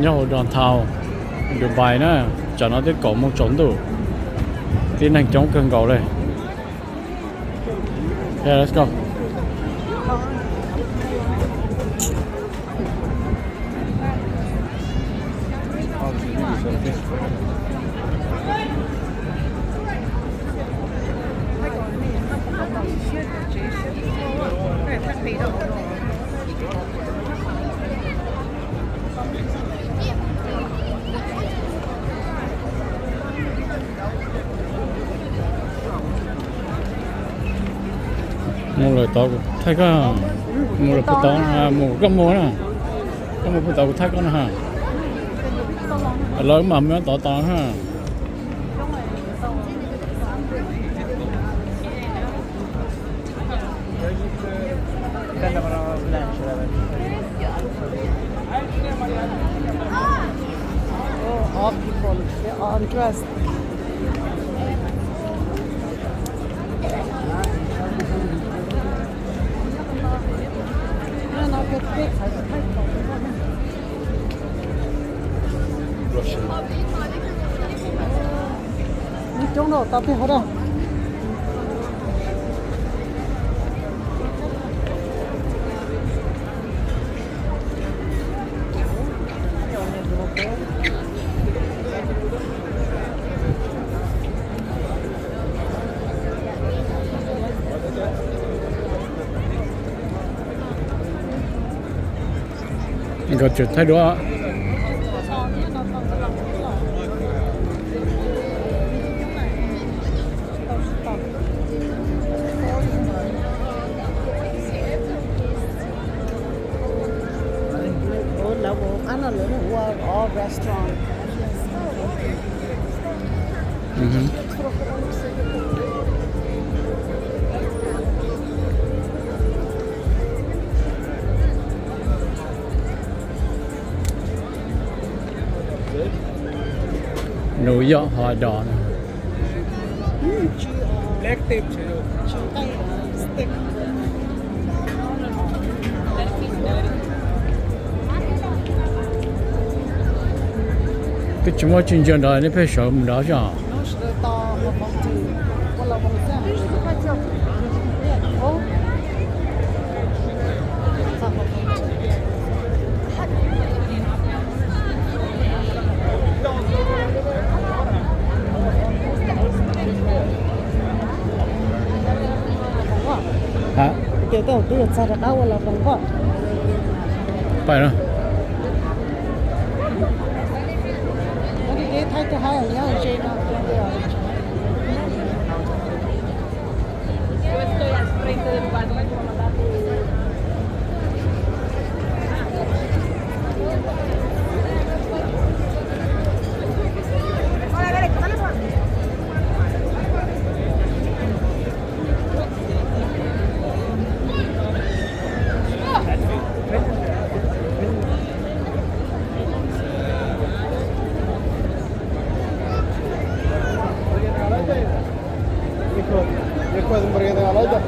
nhau đoàn thao được bài nữa cho nó tới cổ một trốn đủ tiến hành chống cơn gấu đây. Yeah, let's go. Mua lời tao thấy có mua lời phụ tao mua cái mua nè cái mua phụ tao thấy có nè ha lớn mà mới tao tao ha. All people, they're all undressed. Don't know, tapi hara. I거 저 타이로아 Ăn ở lớn của all restaurant. New York hot dog. Black tape છે જો Stick. Cái chúng tôi chuyên trường đời nó phải sợ mình đó chứ. Nó sẽ to mà không chịu. Có là một cái ô Hả? kiểu tôi được ra được đâu là bằng quá. Phải rồi. Cái thay cái hai ở nhau trên nó ఎక్కువ మరిగేది అలాగే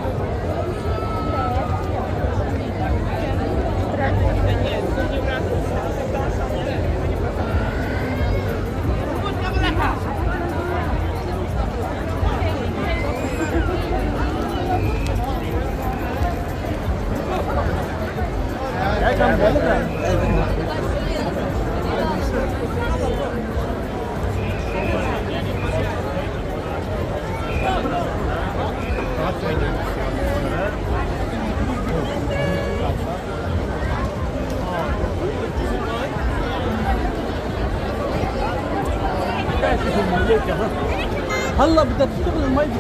هلا بدك تشتغل ما يجي